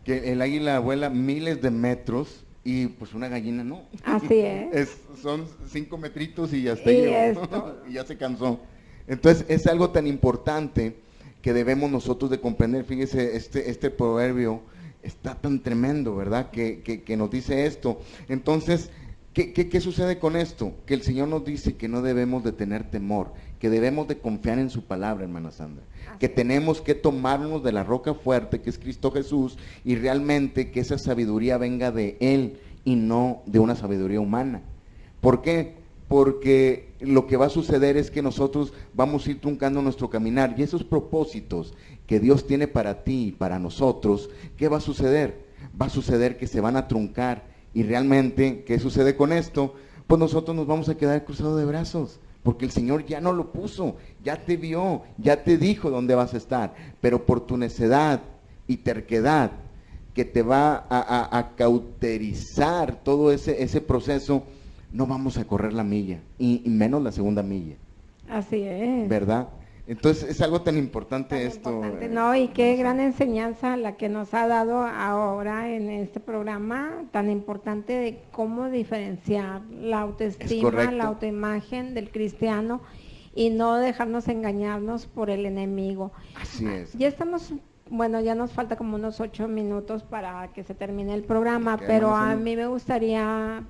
Que el águila vuela miles de metros y pues una gallina no. Así es. Son 5 metritos y hasta Y llegó, esto. y ya se cansó. Entonces es algo tan importante que debemos nosotros de comprender. Fíjese, este proverbio está tan tremendo, ¿verdad? Que nos dice esto. Entonces, ¿qué sucede con esto? Que el Señor nos dice que no debemos de tener temor, que debemos de confiar en su palabra, hermana Sandra. Que tenemos que tomarnos de la roca fuerte, que es Cristo Jesús, y realmente que esa sabiduría venga de Él y no de una sabiduría humana. ¿Por qué? Porque lo que va a suceder es que nosotros vamos a ir truncando nuestro caminar, y esos propósitos que Dios tiene para ti y para nosotros, ¿qué va a suceder? Va a suceder que se van a truncar, y realmente, ¿qué sucede con esto? Pues nosotros nos vamos a quedar cruzados de brazos, porque el Señor ya no lo puso, ya te vio, ya te dijo dónde vas a estar, pero por tu necedad y terquedad que te va a cauterizar todo ese proceso, no vamos a correr la milla, y menos la segunda milla, Así es. ¿verdad? Entonces es algo tan importante Tan esto. importante, no, y qué gran enseñanza la que nos ha dado ahora en este programa, tan importante de cómo diferenciar la autoestima, correcto. la autoimagen del cristiano y no dejarnos engañarnos por el enemigo. Así es. Ya estamos, bueno, ya nos falta como unos 8 minutos para que se termine el programa, Ok, pero hermano a Samuel. mí me gustaría,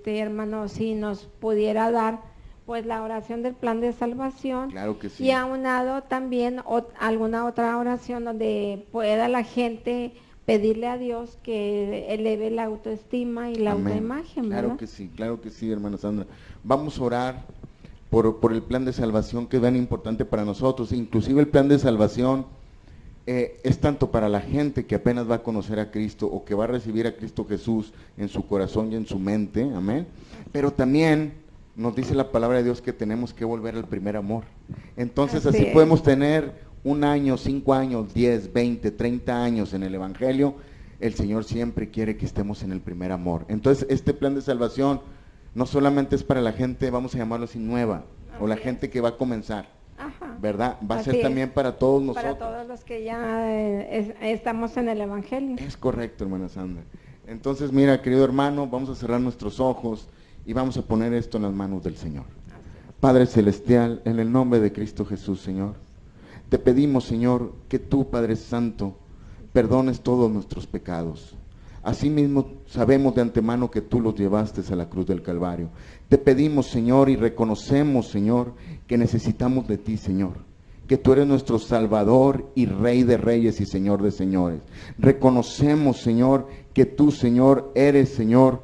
hermano, si nos pudiera dar pues la oración del plan de salvación. Claro que sí. Y aunado también alguna otra oración donde pueda la gente pedirle a Dios que eleve la autoestima y la Amén. autoimagen, ¿verdad? Claro que sí, hermana Sandra. Vamos a orar por el plan de salvación que es tan importante para nosotros. Inclusive el plan de salvación es tanto para la gente que apenas va a conocer a Cristo o que va a recibir a Cristo Jesús en su corazón y en su mente, amén. Pero también nos dice la palabra de Dios que tenemos que volver al primer amor. Entonces Así así es. podemos tener 1 año, 5 años, 10, 20, 30 años en el Evangelio. El Señor siempre quiere que estemos en el primer amor. Entonces este plan de salvación no solamente es para la gente, vamos a llamarlo así, nueva, o la Así es. gente que va a comenzar, Ajá. ¿verdad? Va a Así ser es. también para todos nosotros. Para todos los que ya estamos en el Evangelio. Es correcto, hermana Sandra. Entonces, mira, querido hermano, vamos a cerrar nuestros ojos y vamos a poner esto en las manos del Señor. Padre Celestial, en el nombre de Cristo Jesús, Señor, te pedimos, Señor, que tú, Padre Santo, perdones todos nuestros pecados. Asimismo, sabemos de antemano que tú los llevaste a la cruz del Calvario. Te pedimos, Señor, y reconocemos, Señor, que necesitamos de ti, Señor, que tú eres nuestro Salvador y Rey de Reyes y Señor de Señores. Reconocemos, Señor, que tú, Señor, eres, Señor,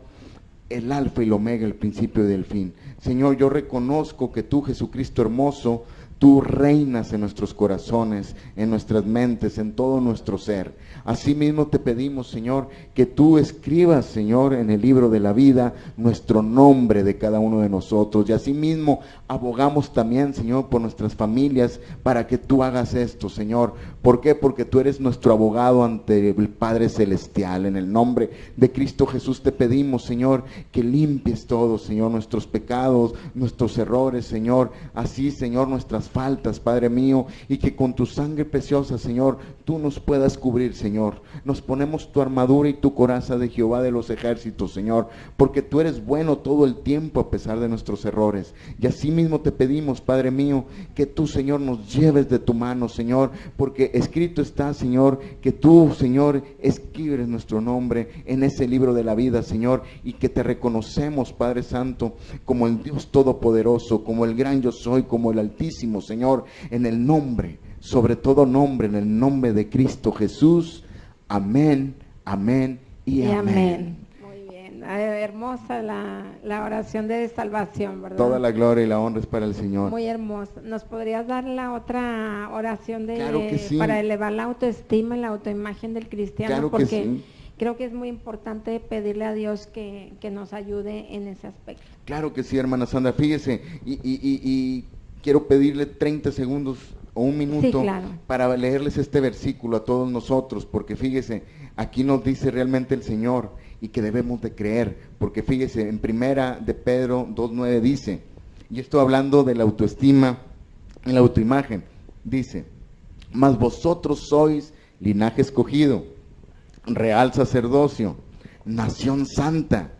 el alfa y el omega, el principio y el fin. Señor, yo reconozco que tú, Jesucristo hermoso, tú reinas en nuestros corazones, en nuestras mentes, en todo nuestro ser. Asimismo te pedimos, Señor, que tú escribas, Señor, en el libro de la vida, nuestro nombre de cada uno de nosotros. Y asimismo abogamos también, Señor, por nuestras familias, para que tú hagas esto, Señor. ¿Por qué? Porque tú eres nuestro abogado ante el Padre Celestial. En el nombre de Cristo Jesús te pedimos, Señor, que limpies todo, Señor, nuestros pecados, nuestros errores, Señor. Así, Señor, nuestras faltas, Padre mío, y que con tu sangre preciosa, Señor, tú nos puedas cubrir, Señor. Nos ponemos tu armadura y tu coraza de Jehová de los ejércitos, Señor, porque tú eres bueno todo el tiempo a pesar de nuestros errores. Y así mismo te pedimos, Padre mío, que tú, Señor, nos lleves de tu mano, Señor, porque escrito está, Señor, que tú, Señor, escribes nuestro nombre en ese libro de la vida, Señor, y que te reconocemos, Padre Santo, como el Dios Todopoderoso, como el gran yo soy, como el Altísimo, Señor, en el nombre, sobre todo nombre, en el nombre de Cristo Jesús. Amén, amén y amén. Muy bien, hermosa la oración de salvación, ¿verdad? Toda la gloria y la honra es para el Señor. Muy hermosa. ¿Nos podrías dar la otra oración Claro que sí. para elevar la autoestima y la autoimagen del cristiano? Claro que Porque sí. creo que es muy importante pedirle a Dios que nos ayude en ese aspecto. Claro que sí, hermana Sandra. Fíjese, y quiero pedirle 30 segundos o 1 minuto Sí, claro. para leerles este versículo a todos nosotros, porque fíjese, aquí nos dice realmente el Señor y que debemos de creer, porque fíjese, en primera de Pedro 2:9 dice, y esto hablando de la autoestima y la autoimagen, dice, mas vosotros sois linaje escogido, real sacerdocio, nación santa,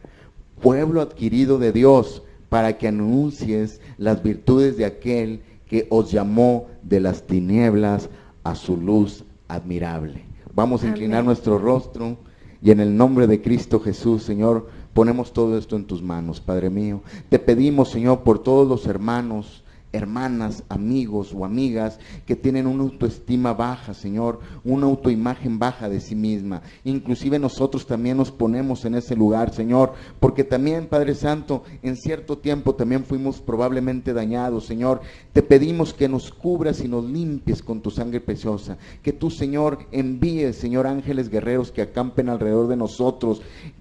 pueblo adquirido de Dios, para que anuncies las virtudes de aquel que os llamó de las tinieblas a su luz admirable. Vamos a inclinar nuestro rostro y en el nombre de Cristo Jesús, Señor, ponemos todo esto en tus manos, Padre mío. Te pedimos, Señor, por todos los hermanos, hermanas, amigos o amigas que tienen una autoestima baja, Señor, una autoimagen baja de sí misma. Inclusive nosotros también nos ponemos en ese lugar, Señor, porque también, Padre Santo, en cierto tiempo también fuimos probablemente dañados, Señor. Te pedimos que nos cubras y nos limpies con tu sangre preciosa, que tú, Señor, envíes, Señor, ángeles guerreros que acampen alrededor de nosotros,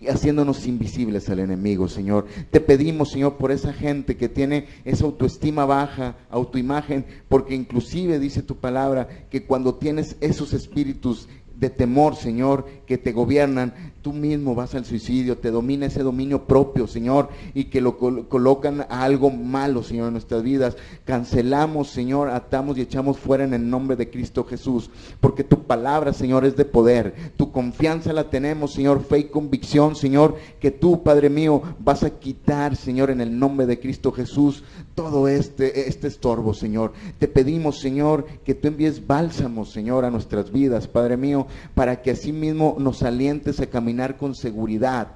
haciéndonos invisibles al enemigo, Señor. Te pedimos, Señor, por esa gente que tiene esa autoestima baja, autoimagen, porque inclusive dice tu palabra que cuando tienes esos espíritus de temor, Señor, que te gobiernan, tú mismo vas al suicidio, te domina ese dominio propio, Señor, y que lo colocan a algo malo, Señor, en nuestras vidas. Cancelamos, Señor, atamos y echamos fuera en el nombre de Cristo Jesús, porque tu palabra, Señor, es de poder, tu confianza la tenemos, Señor, fe y convicción, Señor, que tú, Padre mío, vas a quitar, Señor, en el nombre de Cristo Jesús, todo este estorbo, Señor. Te pedimos, Señor, que tú envíes bálsamo, Señor, a nuestras vidas, Padre mío, para que así mismo nos alientes a caminar con seguridad,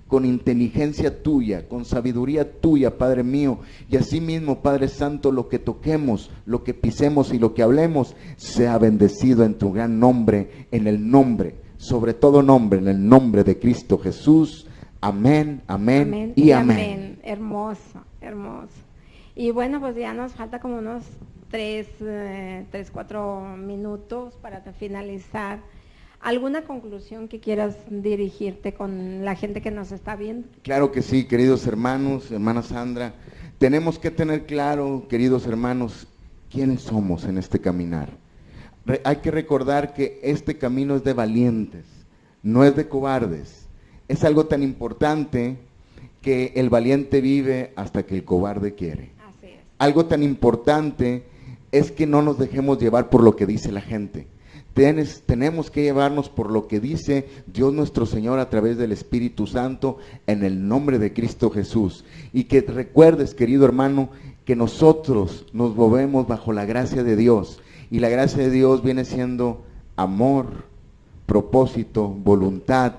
con inteligencia tuya, con sabiduría tuya, Padre mío, y así mismo, Padre Santo, lo que toquemos, lo que pisemos y lo que hablemos, sea bendecido en tu gran nombre, en el nombre, sobre todo nombre, en el nombre de Cristo Jesús. Amén, amén, amén y amén. Hermoso, hermoso. Y bueno, pues ya nos falta como unos 4 minutos para finalizar. ¿Alguna conclusión que quieras dirigirte con la gente que nos está viendo? Claro que sí, queridos hermanos, hermana Sandra. Tenemos que tener claro, queridos hermanos, quiénes somos en este caminar. Hay que recordar que este camino es de valientes, no es de cobardes. Es algo tan importante que el valiente vive hasta que el cobarde quiere. Así es. Algo tan importante es que no nos dejemos llevar por lo que dice la gente. Tenemos que llevarnos por lo que dice Dios nuestro Señor a través del Espíritu Santo en el nombre de Cristo Jesús. Y que recuerdes, querido hermano, que nosotros nos movemos bajo la gracia de Dios. Y la gracia de Dios viene siendo amor, propósito, voluntad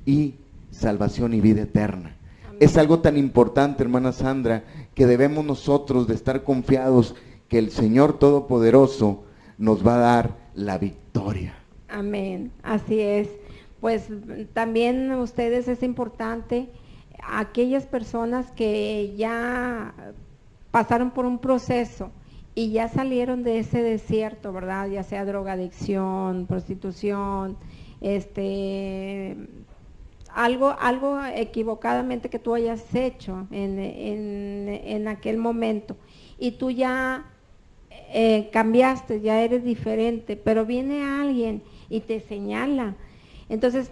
y salvación y vida eterna. Amén. Es algo tan importante, hermana Sandra, que debemos nosotros de estar confiados que el Señor Todopoderoso nos va a dar la victoria. Amén, así es. Pues también ustedes es importante, aquellas personas que ya pasaron por un proceso y ya salieron de ese desierto, ¿verdad? Ya sea drogadicción, prostitución, algo equivocadamente que tú hayas hecho en aquel momento y tú ya cambiaste, ya eres diferente, pero viene alguien y te señala. Entonces,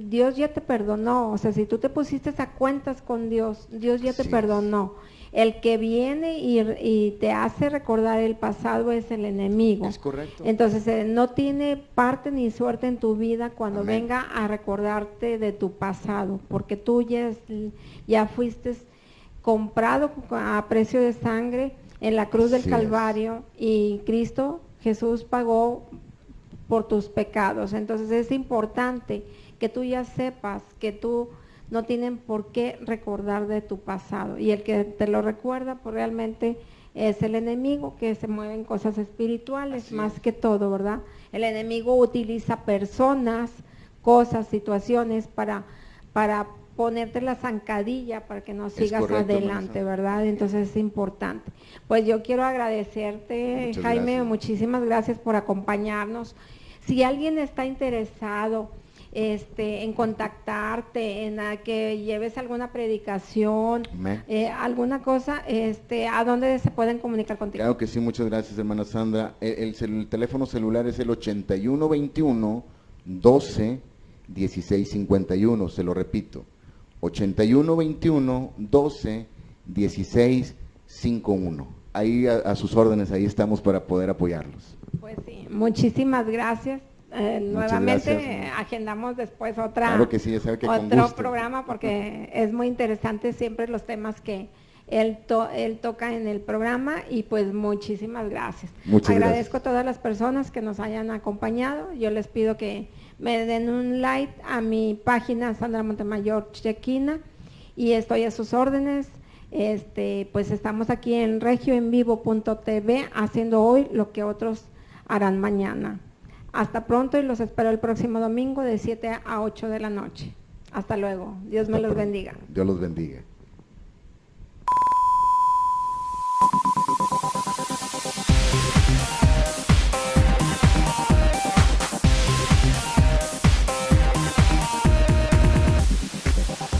Dios ya te perdonó. O sea, si tú te pusiste a cuentas con Dios, Dios ya te perdonó. El que viene y te hace recordar el pasado es el enemigo. Es correcto. Entonces, no tiene parte ni suerte en tu vida cuando Amén. venga a recordarte de tu pasado, porque tú ya fuiste comprado a precio de sangre en la cruz del Calvario, y Cristo Jesús pagó por tus pecados. Entonces es importante que tú ya sepas que tú no tienen por qué recordar de tu pasado, y el que te lo recuerda pues realmente es el enemigo, que se mueve en cosas espirituales. Así más es. Que todo, ¿verdad? El enemigo utiliza personas, cosas, situaciones para ponerte la zancadilla para que no sigas adelante, ¿verdad? Entonces es importante. Pues yo quiero agradecerte, muchas Jaime, gracias. Muchísimas gracias por acompañarnos. Si alguien está interesado en contactarte, en que lleves alguna predicación, alguna cosa, ¿a dónde se pueden comunicar contigo? Claro que sí, muchas gracias, hermana Sandra. El teléfono celular es el 8121 12 1651, se lo repito, 8121 12 16 51. Ahí a sus órdenes, ahí estamos para poder apoyarlos. Pues sí, muchísimas gracias. Nuevamente gracias. Agendamos después claro que sí, ya sabe que otro programa, porque es muy interesante siempre los temas que él toca en el programa, y pues muchísimas gracias. Agradezco a todas las personas que nos hayan acompañado. Yo les pido que me den un like a mi página Sandra Montemayor Chequina, y estoy a sus órdenes. Pues estamos aquí en regioenvivo.tv haciendo hoy lo que otros harán mañana. Hasta pronto, y los espero el próximo domingo de 7 a 8 de la noche. Hasta luego. Dios me los bendiga. Dios los bendiga.